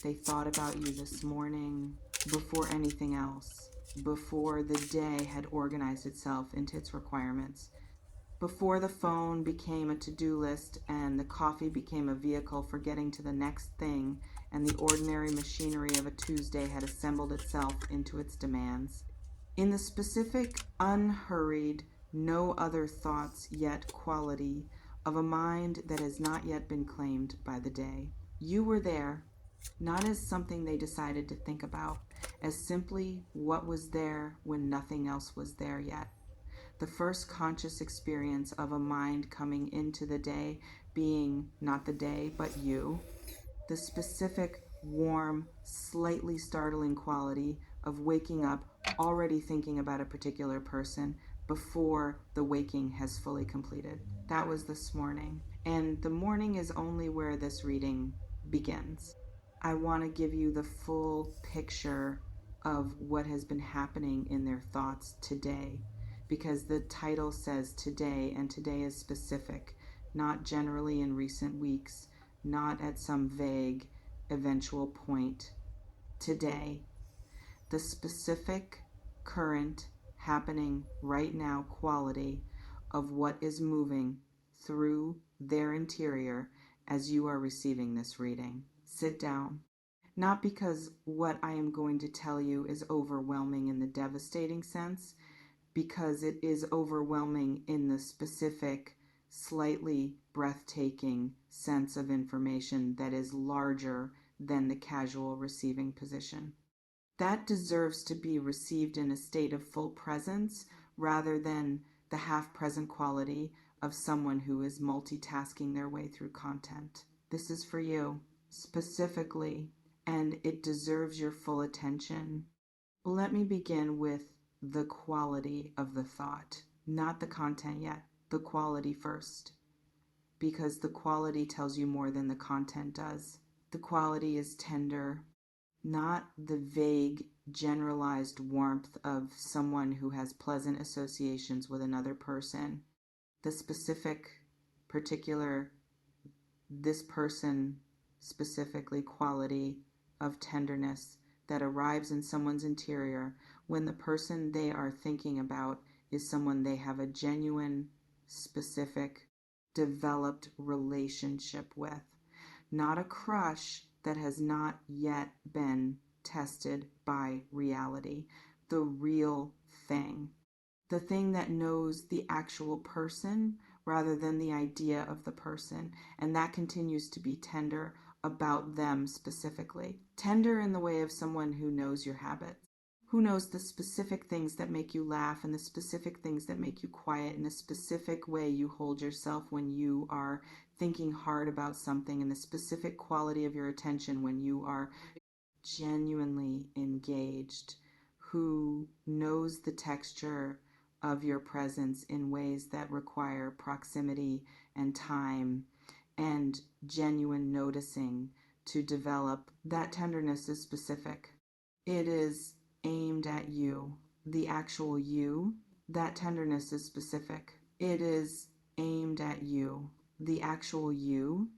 They thought about you this morning before anything else, before the day had organized itself into its requirements, before the phone became a to-do list and the coffee became a vehicle for getting to the next thing, and the ordinary machinery of a Tuesday had assembled itself into its demands. In the specific, unhurried, no other thoughts yet quality of a mind that has not yet been claimed by the day. You were there, not as something they decided to think about, as simply what was there when nothing else was there yet. The first conscious experience of a mind coming into the day being not the day, but you. The specific, warm, slightly startling quality of waking up already thinking about a particular person before the waking has fully completed. That was this morning. And the morning is only where this reading begins. I want to give you the full picture of what has been happening in their thoughts today, because the title says today, and today is specific, not generally in recent weeks, not at some vague eventual point. Today, the specific, current, happening right now quality of what is moving through their interior as you are receiving this reading. Sit down. Not because what I am going to tell you is overwhelming in the devastating sense, because it is overwhelming in the specific, slightly breathtaking sense of information that is larger than the casual receiving position. That deserves to be received in a state of full presence rather than the half-present quality of someone who is multitasking their way through content. This is for you, specifically, and it deserves your full attention. Let me begin with the quality of the thought, not the content yet, the quality first, because the quality tells you more than the content does. The quality is tender, not the vague, generalized warmth of someone who has pleasant associations with another person. The specific, particular, this person specifically quality of tenderness that arrives in someone's interior when the person they are thinking about is someone they have a genuine, specific, developed relationship with. Not a crush that has not yet been tested by reality. The real thing. The thing that knows the actual person rather than the idea of the person. And that continues to be tender about them specifically. Tender in the way of someone who knows your habits, who knows the specific things that make you laugh and the specific things that make you quiet and the specific way you hold yourself when you are thinking hard about something and the specific quality of your attention when you are genuinely engaged, who knows the texture of your presence in ways that require proximity and time and genuine noticing to develop. That tenderness is specific. It is aimed at you, the actual you. That tenderness is specific. It is aimed at you, the actual you.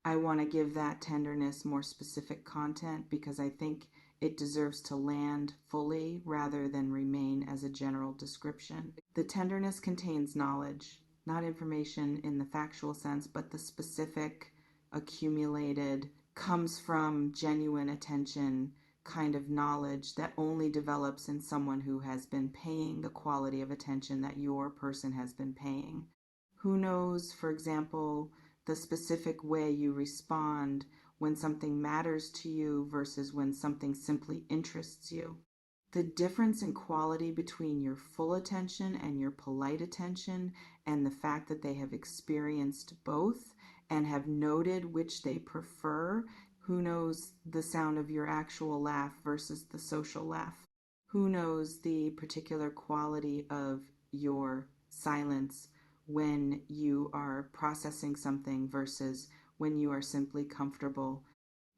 I want to give that tenderness more specific content because I think it deserves to land fully rather than remain as a general description. The tenderness contains knowledge, not information in the factual sense, but the specific, accumulated, comes from genuine attention kind of knowledge that only develops in someone who has been paying the quality of attention that your person has been paying. Who knows, for example, the specific way you respond when something matters to you versus when something simply interests you. The difference in quality between your full attention and your polite attention, and the fact that they have experienced both and have noted which they prefer. Who knows the sound of your actual laugh versus the social laugh? Who knows the particular quality of your silence when you are processing something versus when you are simply comfortable?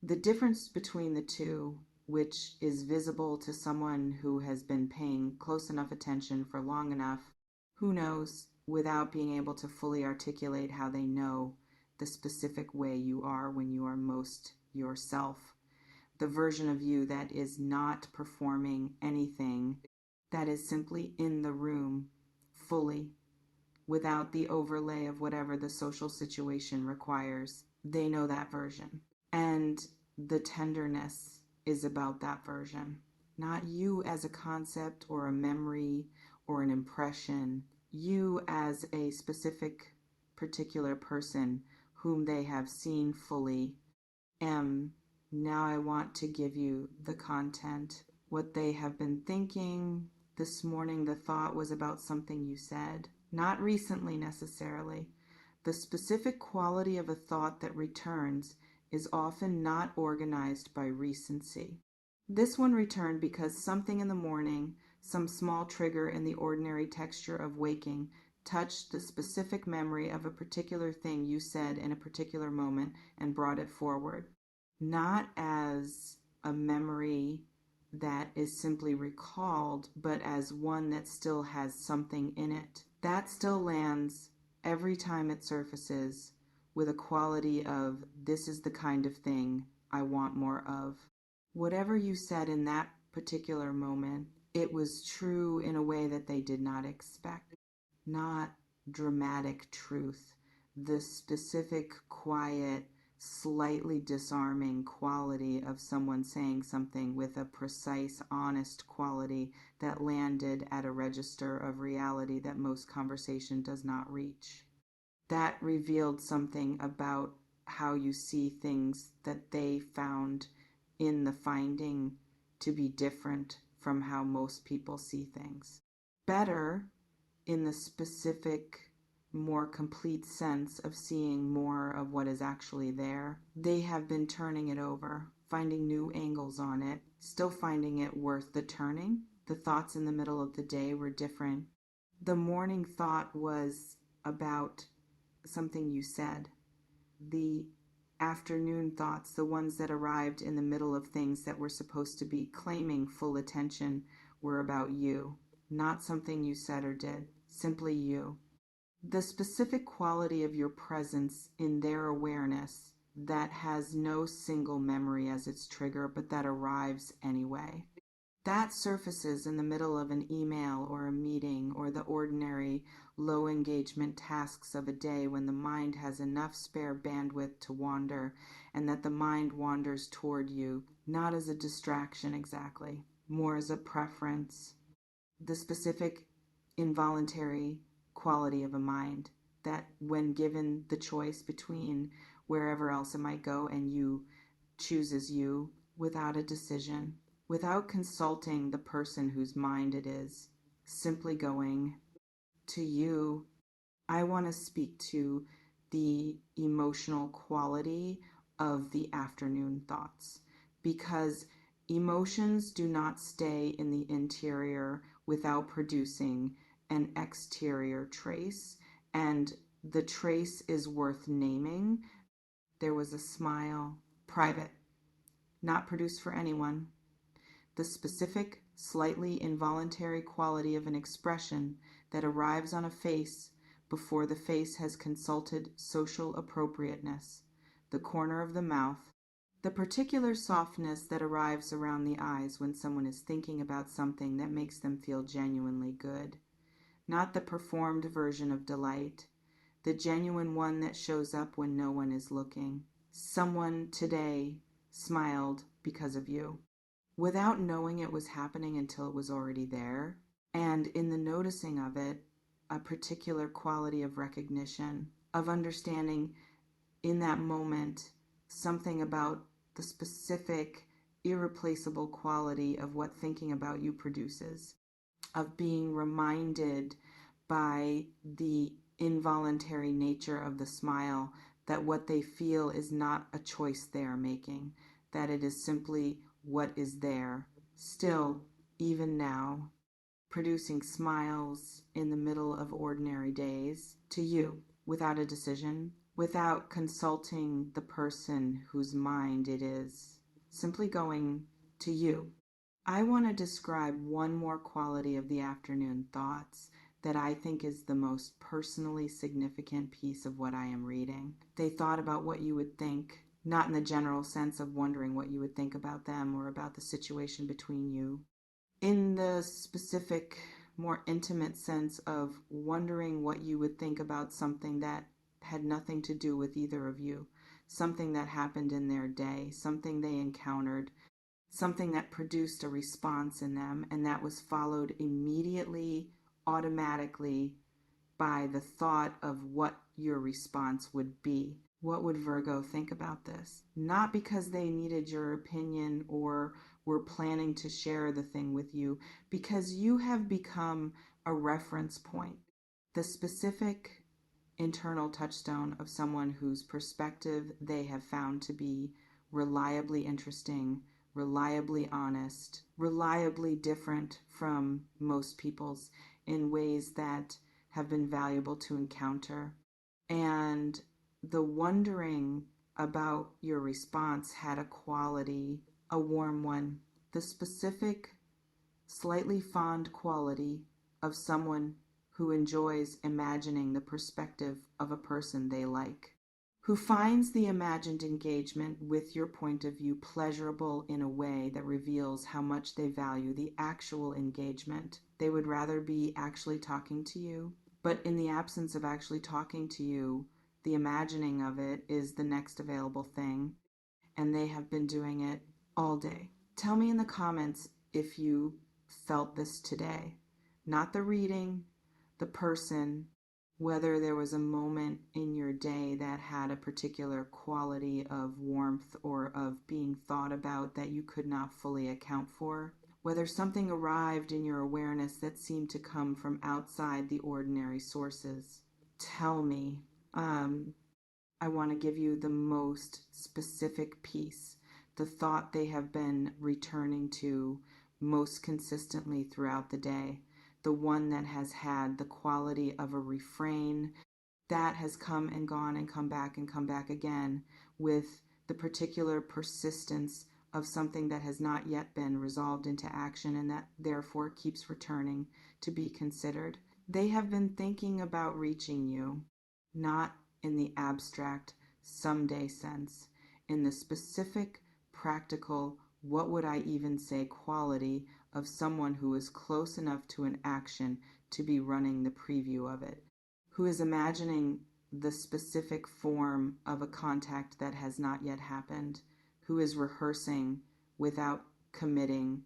The difference between the two, which is visible to someone who has been paying close enough attention for long enough, who knows, without being able to fully articulate how they know the specific way you are when you are most yourself, the version of you that is not performing anything, that is simply in the room fully, without the overlay of whatever the social situation requires. They know that version. And the tenderness is about that version. Not you as a concept or a memory or an impression. You as a specific particular person whom they have seen fully. Now I want to give you the content, what they have been thinking. This morning the thought was about something you said, not recently necessarily. The specific quality of a thought that returns is often not organized by recency. This one returned because something in the morning, some small trigger in the ordinary texture of waking, touched the specific memory of a particular thing you said in a particular moment and brought it forward. Not as a memory that is simply recalled, but as one that still has something in it. That still lands every time it surfaces with a quality of, this is the kind of thing I want more of. Whatever you said in that particular moment, it was true in a way that they did not expect. Not dramatic truth, the specific, quiet, slightly disarming quality of someone saying something with a precise, honest quality that landed at a register of reality that most conversation does not reach. That revealed something about how you see things that they found in the finding to be different from how most people see things. Better in the specific, more complete sense of seeing more of what is actually there. They have been turning it over, finding new angles on it, still finding it worth the turning. The thoughts in the middle of the day were different. The morning thought was about something you said. The afternoon thoughts, the ones that arrived in the middle of things that were supposed to be claiming full attention, were about you, not something you said or did, simply you. The specific quality of your presence in their awareness that has no single memory as its trigger, but that arrives anyway. That surfaces in the middle of an email or a meeting or the ordinary low engagement tasks of a day when the mind has enough spare bandwidth to wander, and that the mind wanders toward you, not as a distraction exactly, more as a preference. The specific involuntary quality of a mind that when given the choice between wherever else it might go and you, chooses you without a decision, without consulting the person whose mind it is, simply going to you. I want to speak to the emotional quality of the afternoon thoughts, because emotions do not stay in the interior without producing an exterior trace, and the trace is worth naming. There was a smile, private, not produced for anyone. The specific, slightly involuntary quality of an expression that arrives on a face before the face has consulted social appropriateness, the corner of the mouth, the particular softness that arrives around the eyes when someone is thinking about something that makes them feel genuinely good, not the performed version of delight, the genuine one that shows up when no one is looking. Someone today smiled because of you, without knowing it was happening until it was already there, and in the noticing of it, a particular quality of recognition, of understanding in that moment something about the specific, irreplaceable quality of what thinking about you produces, of being reminded by the involuntary nature of the smile that what they feel is not a choice they are making, that it is simply what is there, still, even now, producing smiles in the middle of ordinary days to you, without a decision, without consulting the person whose mind it is, simply going to you. I want to describe one more quality of the afternoon thoughts that I think is the most personally significant piece of what I am reading. They thought about what you would think, not in the general sense of wondering what you would think about them or about the situation between you. In the specific, more intimate sense of wondering what you would think about something that had nothing to do with either of you, something that happened in their day, something they encountered, something that produced a response in them, and that was followed immediately, automatically, by the thought of what your response would be. What would Virgo think about this? Not because they needed your opinion or were planning to share the thing with you, because you have become a reference point, the specific internal touchstone of someone whose perspective they have found to be reliably interesting, reliably honest, reliably different from most people's in ways that have been valuable to encounter. And the wondering about your response had a quality, a warm one, the specific, slightly fond quality of someone who enjoys imagining the perspective of a person they like, who finds the imagined engagement with your point of view pleasurable in a way that reveals how much they value the actual engagement. They would rather be actually talking to you, but in the absence of actually talking to you, the imagining of it is the next available thing, and they have been doing it all day. Tell me in the comments if you felt this today. Not the reading, the person, whether there was a moment in your day that had a particular quality of warmth or of being thought about that you could not fully account for, whether something arrived in your awareness that seemed to come from outside the ordinary sources. Tell me. I want to give you the most specific piece, the thought they have been returning to most consistently throughout the day, the one that has had the quality of a refrain that has come and gone and come back again with the particular persistence of something that has not yet been resolved into action and that therefore keeps returning to be considered. They have been thinking about reaching you, not in the abstract, someday sense, in the specific, practical, what would I even say quality of someone who is close enough to an action to be running the preview of it, who is imagining the specific form of a contact that has not yet happened, who is rehearsing without committing,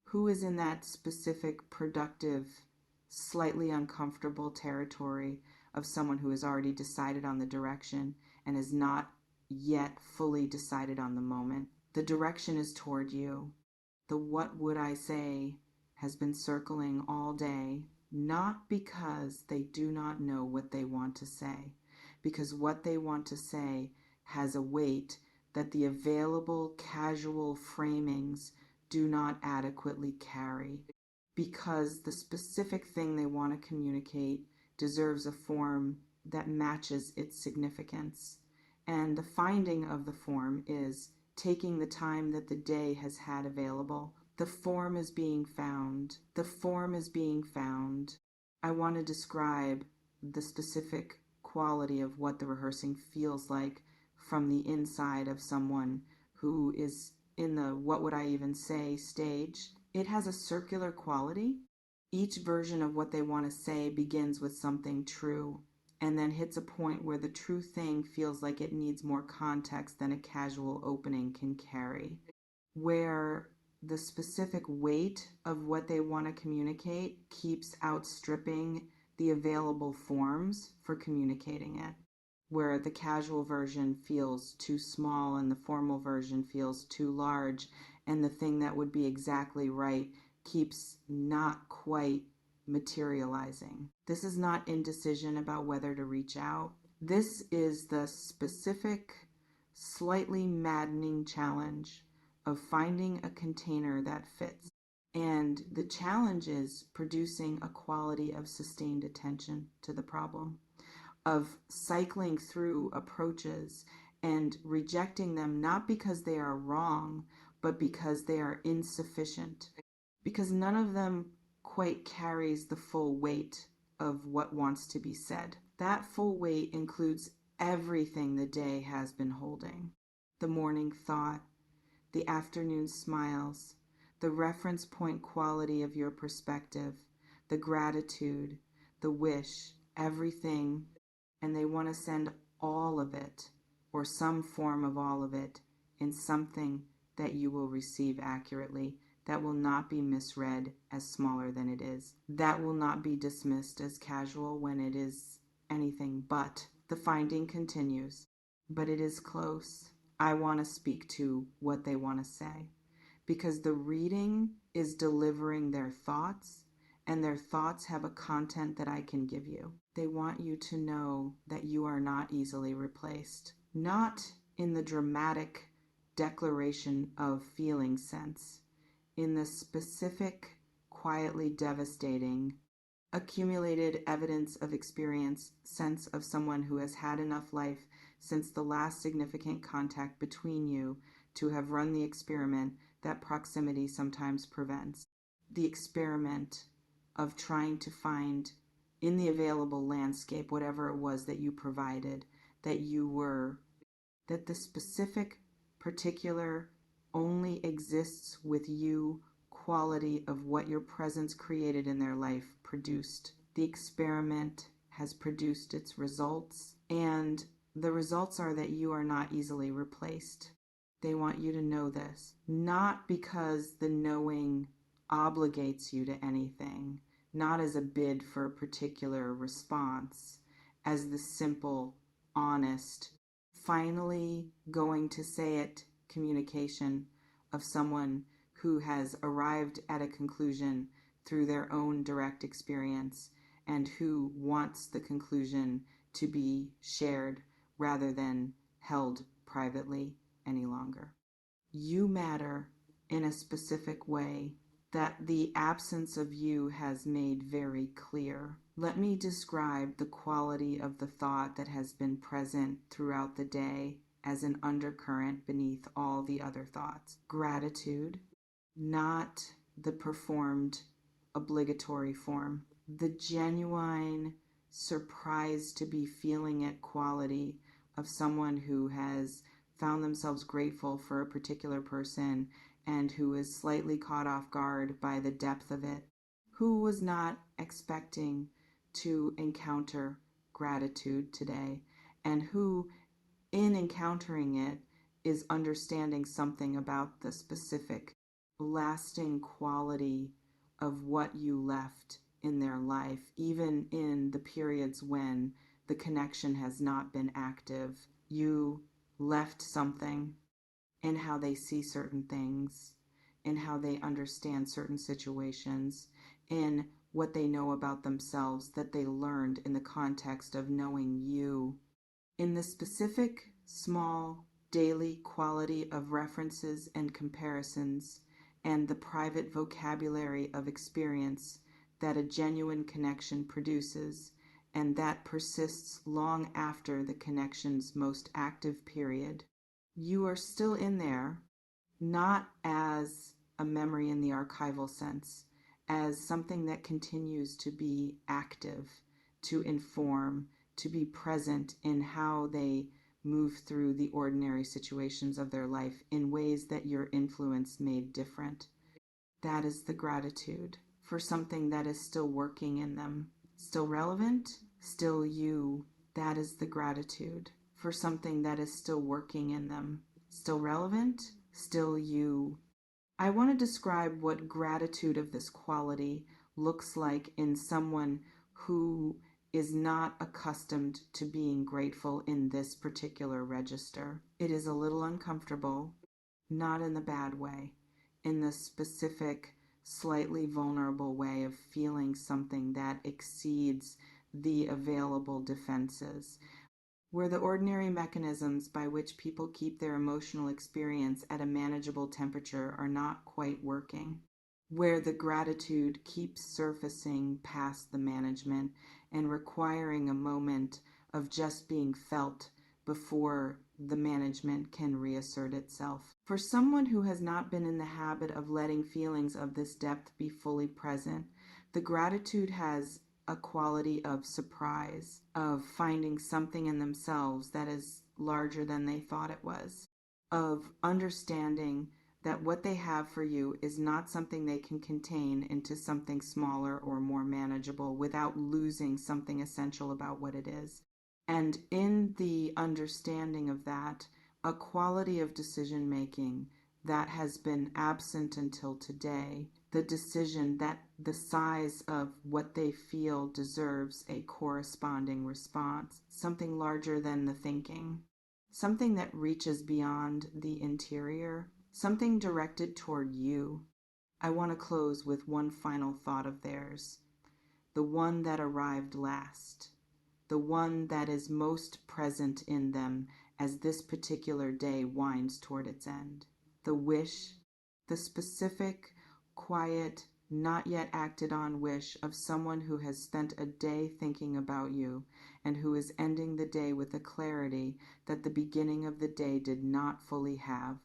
who is in that specific, productive, slightly uncomfortable territory of someone who has already decided on the direction and has not yet fully decided on the moment. The direction is toward you. The what would I say has been circling all day, not because they do not know what they want to say, because what they want to say has a weight that the available casual framings do not adequately carry, because the specific thing they want to communicate deserves a form that matches its significance. And the finding of the form is taking the time that the day has had available. The form is being found. The form is being found. I want to describe the specific quality of what the rehearsing feels like from the inside of someone who is in the what would I even say stage. It has a circular quality. Each version of what they want to say begins with something true and then hits a point where the true thing feels like it needs more context than a casual opening can carry, where the specific weight of what they want to communicate keeps outstripping the available forms for communicating it, where the casual version feels too small and the formal version feels too large, and the thing that would be exactly right keeps not quite materializing. This is not indecision about whether to reach out. This is the specific, slightly maddening challenge of finding a container that fits. And the challenge is producing a quality of sustained attention to the problem, of cycling through approaches and rejecting them not because they are wrong, but because they are insufficient, because none of them quite carries the full weight of what wants to be said. That full weight includes everything the day has been holding. the morning thought, the afternoon smiles, the reference point quality of your perspective, the gratitude, the wish, everything, and they want to send all of it, or some form of all of it, in something that you will receive accurately, that will not be misread as smaller than it is, that will not be dismissed as casual when it is anything but. The finding continues, but it is close. I want to speak to what they want to say, because the reading is delivering their thoughts, and their thoughts have a content that I can give you. They want you to know that you are not easily replaced, not in the dramatic declaration of feeling sense, in the specific, quietly devastating, accumulated evidence of experience sense of someone who has had enough life since the last significant contact between you to have run the experiment that proximity sometimes prevents. The experiment of trying to find in the available landscape whatever it was that you provided, that you were, that the specific, particular, only exists with you quality of what your presence created in their life produced. The experiment has produced its results, and the results are that you are not easily replaced. They want you to know this, not because the knowing obligates you to anything, not as a bid for a particular response, as the simple, honest, finally going to say it communication of someone who has arrived at a conclusion through their own direct experience and who wants the conclusion to be shared rather than held privately any longer. You matter in a specific way that the absence of you has made very clear. Let me describe the quality of the thought that has been present throughout the day as an undercurrent beneath all the other thoughts. Gratitude, not the performed obligatory form. The genuine surprise to be feeling it quality of someone who has found themselves grateful for a particular person and who is slightly caught off guard by the depth of it, who was not expecting to encounter gratitude today, and who, in encountering it, is understanding something about the specific, lasting quality of what you left in their life, even in the periods when the connection has not been active. You left something in how they see certain things, in how they understand certain situations, in what they know about themselves that they learned in the context of knowing you. In the specific, small, daily quality of references and comparisons, and the private vocabulary of experience that a genuine connection produces, and that persists long after the connection's most active period. You are still in there, not as a memory in the archival sense, as something that continues to be active, to inform, to be present in how they move through the ordinary situations of their life in ways that your influence made different. That is the gratitude for something that is still working in them, still relevant, still you. That is the gratitude for something that is still working in them, still relevant, still you. I want to describe what gratitude of this quality looks like in someone who is not accustomed to being grateful in this particular register. It is a little uncomfortable, not in the bad way, in the specific, slightly vulnerable way of feeling something that exceeds the available defenses, where the ordinary mechanisms by which people keep their emotional experience at a manageable temperature are not quite working, where the gratitude keeps surfacing past the management and requiring a moment of just being felt before the management can reassert itself. For someone who has not been in the habit of letting feelings of this depth be fully present, the gratitude has a quality of surprise, of finding something in themselves that is larger than they thought it was, of understanding that what they have for you is not something they can contain into something smaller or more manageable without losing something essential about what it is. And in the understanding of that, a quality of decision making that has been absent until today, the decision that the size of what they feel deserves a corresponding response, something larger than the thinking, something that reaches beyond the interior, something directed toward you. I want to close with one final thought of theirs, the one that arrived last, the one that is most present in them as this particular day winds toward its end. The wish, the specific, quiet, not yet acted on wish of someone who has spent a day thinking about you and who is ending the day with a clarity that the beginning of the day did not fully have.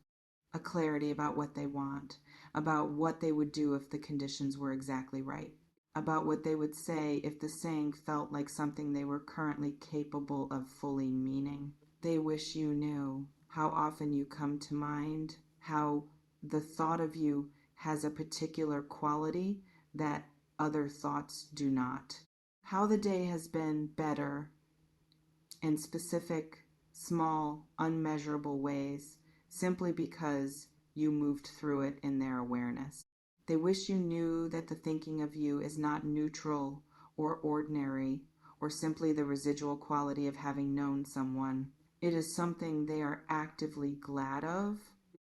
A clarity about what they want, about what they would do if the conditions were exactly right, about what they would say if the saying felt like something they were currently capable of fully meaning. They wish you knew how often you come to mind, how the thought of you has a particular quality that other thoughts do not. How the day has been better in specific, small, unmeasurable ways simply because you moved through it in their awareness. They wish you knew that the thinking of you is not neutral or ordinary or simply the residual quality of having known someone. It is something they are actively glad of,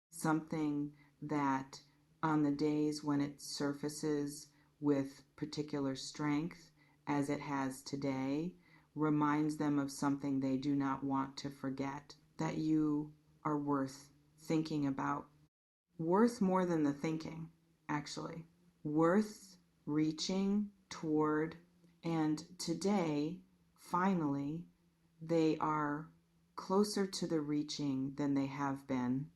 something that on the days when it surfaces with particular strength, as it has today, reminds them of something they do not want to forget, that you are worth thinking about. Worth more than the thinking, actually. Worth reaching toward. And today, finally, they are closer to the reaching than they have been.